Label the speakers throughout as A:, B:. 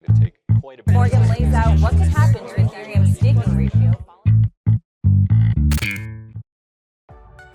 A: Morgan lays out what could happen to Ethereum's staking ratio.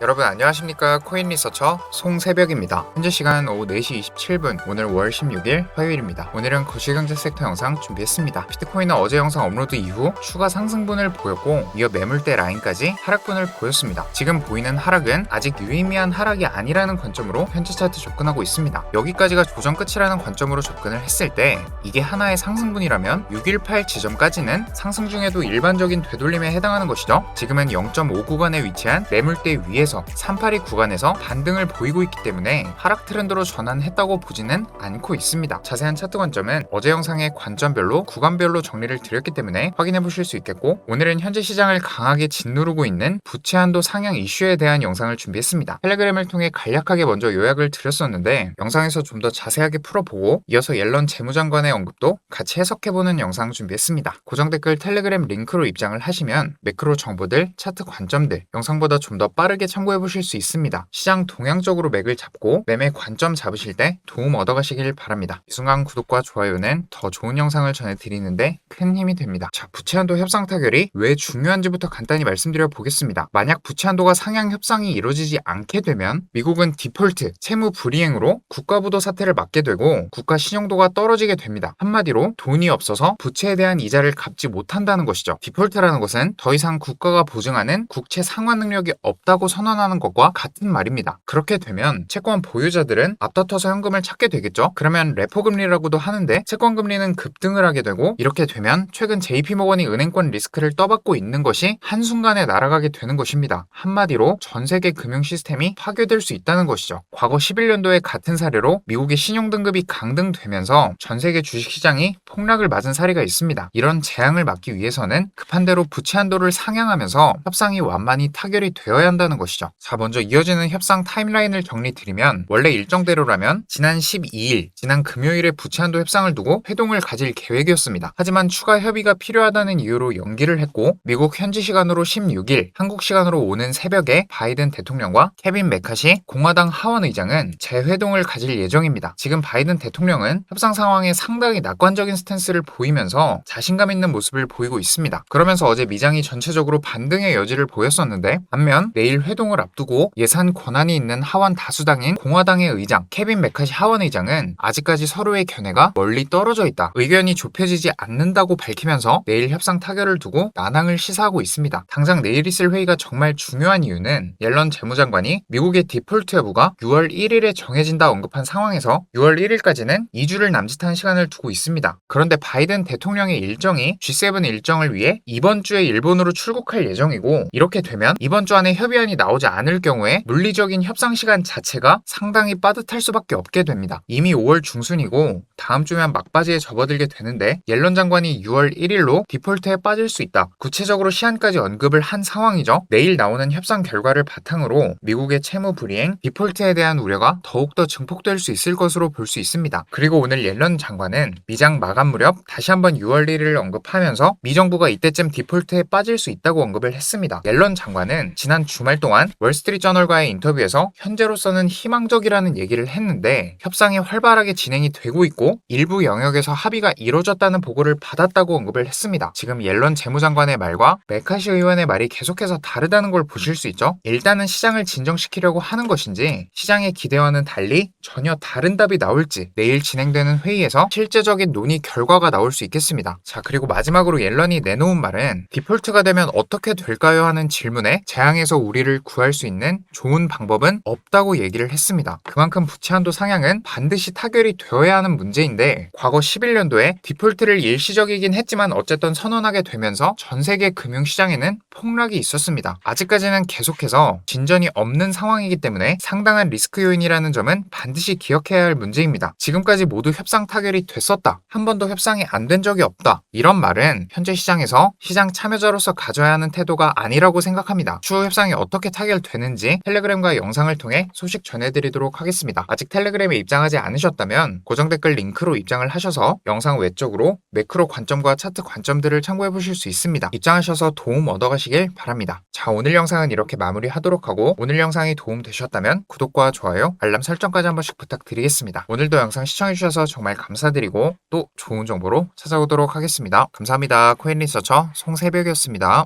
B: 여러분 안녕하십니까. 코인 리서처 송새벽입니다. 현재 시간 오후 4시 27분, 오늘 5월 16일 화요일입니다. 오늘은 거시경제 섹터 영상 준비했습니다. 비트코인은 어제 영상 업로드 이후 추가 상승분을 보였고 이어 매물대 라인까지 하락분을 보였습니다. 지금 보이는 하락은 아직 유의미한 하락이 아니라는 관점으로 현재 차트 접근하고 있습니다. 여기까지가 조정 끝이라는 관점으로 접근을 했을 때 이게 하나의 상승분이라면 618 지점까지는 상승 중에도 일반적인 되돌림에 해당하는 것이죠. 지금은 0.5 구간에 위치한 매물대 위에서 382 구간에서 반등을 보이고 있기 때문에 하락 트렌드로 전환했다고 보지는 않고 있습니다. 자세한 차트 관점은 어제 영상의 관점별로 구간별로 정리를 드렸기 때문에 확인해 보실 수 있겠고, 오늘은 현재 시장을 강하게 짓누르고 있는 부채 한도 상향 이슈에 대한 영상을 준비했습니다. 텔레그램을 통해 간략하게 먼저 요약을 드렸었는데 영상에서 좀 더 자세하게 풀어보고 이어서 옐런 재무장관의 언급도 같이 해석해보는 영상 준비했습니다. 고정 댓글 텔레그램 링크로 입장을 하시면 매크로 정보들, 차트 관점들 영상보다 좀 더 빠르게 참고해보실 수 있습니다. 시장 동향적으로 맥을 잡고 매매 관점 잡으실 때 도움 얻어가시길 바랍니다. 이 순간 구독과 좋아요는 더 좋은 영상을 전해드리는데 큰 힘이 됩니다. 자, 부채한도 협상 타결이 왜 중요한지부터 간단히 말씀드려 보겠습니다. 만약 부채한도가 상향 협상이 이루어지지 않게 되면 미국은 디폴트, 채무 불이행으로 국가부도 사태를 맞게 되고 국가 신용도가 떨어지게 됩니다. 한마디로 돈이 없어서 부채에 대한 이자를 갚지 못한다는 것이죠. 디폴트라는 것은 더 이상 국가가 보증하는 국채 상환 능력이 없다고 선언하는 것과 같은 말입니다. 그렇게 되면 채권 보유자들은 앞다퉈서 현금을 찾게 되겠죠. 그러면 레포 금리라고도 하는데 채권 금리는 급등을 하게 되고, 이렇게 되면 최근 JP모건이 은행권 리스크를 떠받고 있는 것이 한순간에 날아가게 되는 것입니다. 한마디로 전 세계 금융 시스템이 파괴될 수 있다는 것이죠. 과거 11년도에 같은 사례로 미국의 신용등급이 강등되면서 전 세계 주식시장이 폭락을 맞은 사례가 있습니다. 이런 재앙을 막기 위해서는 급한 대로 부채 한도를 상향하면서 협상이 완만히 타결이 되어야 한다는 것이죠. 자, 먼저 이어지는 협상 타임라인을 정리드리면 원래 일정대로라면 지난 12일, 지난 금요일에 부채 한도 협상을 두고 회동을 가질 계획이었습니다. 하지만 추가 협의가 필요하다는 이유로 연기를 했고, 미국 현지 시간으로 16일, 한국 시간으로 오는 새벽에 바이든 대통령과 케빈 메카시 공화당 하원 의장은 재회동을 가질 예정입니다. 지금 바이든 대통령은 협상 상황에 상당히 낙관적인 스탠스를 보이면서 자신감 있는 모습을 보이고 있습니다. 그러면서 어제 미장이 전체적으로 반등의 여지를 보였었는데, 반면 내일 회동을 앞두고 예산 권한이 있는 하원 다수당인 공화당의 의장 케빈 메카시 하원 의장은 아직까지 서로의 견해가 멀리 떨어져 있다, 의견이 좁혀지지 않는다고 밝히면서 내일 협상 타결을 두고 난항을 시사하고 있습니다. 당장 내일 있을 회의가 정말 중요한 이유는 옐런 재무장관이 미국의 디폴트 여부가 6월 1일에 정해진다 언급한 상황에서 6월 1일까지는 2주를 남짓한 시간을 두고 있습니다. 그런데 바이든 대통령의 일정이 G7 일정을 위해 이번 주에 일본으로 출국할 예정이고, 이렇게 되면 이번 주 안에 협의안이 나오지 않을 경우에 물리적인 협상 시간 자체가 상당히 빠듯할 수밖에 없게 됩니다. 이미 5월 중순이고 다음 주면 막바지에 접어들게 되는데 옐런 장관이 6월 1일로 디폴트에 빠질 수 있다, 구체적으로 시한까지 언급을 한 상황이죠. 내일 나오는 협상 결과를 바탕으로 미국의 채무 불이행, 디폴트에 대한 우려가 더욱더 증폭될 수 있을 것으로 볼 수 있습니다. 그리고 오늘 옐런 장관은 미장 마감 무렵 다시 한번 6월 1일을 언급하면서 미 정부가 이때쯤 디폴트에 빠질 수 있다고 언급을 했습니다. 옐런 장관은 지난 주말 동안 월스트리트저널과의 인터뷰에서 현재로서는 희망적이라는 얘기를 했는데 협상이 활발하게 진행이 되고 있고 일부 영역에서 합의가 이루어졌다는 보고를 받았다고 언급을 했습니다. 지금 옐런 재무장관의 말과 메카시 의원의 말이 계속해서 다르다는 걸 보실 수 있죠. 일단은 시장을 진정시키려고 하는 것인지 시장의 기대와는 달리 전혀 다른 답이 나올지 내일 진행되는 회의에서 실제적인 논의 결과가 나올 수 있겠습니다. 자, 그리고 마지막으로 옐런이 내놓은 말은 디폴트가 되면 어떻게 될까요? 하는 질문에 재앙에서 우리를 구할 수 있는 좋은 방법은 없다고 얘기를 했습니다. 그만큼 부채 한도 상향은 반드시 타결이 되어야 하는 문제인데 과거 11년도에 디폴트를 일시적이긴 했지만 어쨌든 선언하게 되면서 전 세계 금융시장에는 폭락이 있었습니다. 아직까지는 계속해서 진전이 없는 상황이기 때문에 상당한 리스크 요인이라는 점은 반드시 기억해야 할 문제입니다. 지금까지 모두 협상 타결이 됐었다, 한 번도 협상이 안 된 적이 없다, 이런 말은 현재 시장에서 시장 참여자로서 가져야 하는 태도가 아니라고 생각합니다. 추후 협상이 어떻게 타결되는지 텔레그램과 영상을 통해 소식 전해드리도록 하겠습니다. 아직 텔레그램에 입장하지 않으셨다면 고정 댓글 링크로 입장을 하셔서 영상 외적으로 매크로 관점과 차트 관점들을 참고해 보실 수 있습니다. 입장하셔서 도움 얻어가시길 바랍니다. 자, 오늘 영상은 이렇게 마무리하도록 하고, 오늘 영상이 도움 되셨다면 구독과 좋아요, 알람 설정까지 한 번씩 부탁드리겠습니다. 오늘도 영상 시청해주셔서 정말 감사드리고 또 좋은 정보로 찾아오도록 하겠습니다. 감사합니다. 코인 리서처 송새벽이었습니다.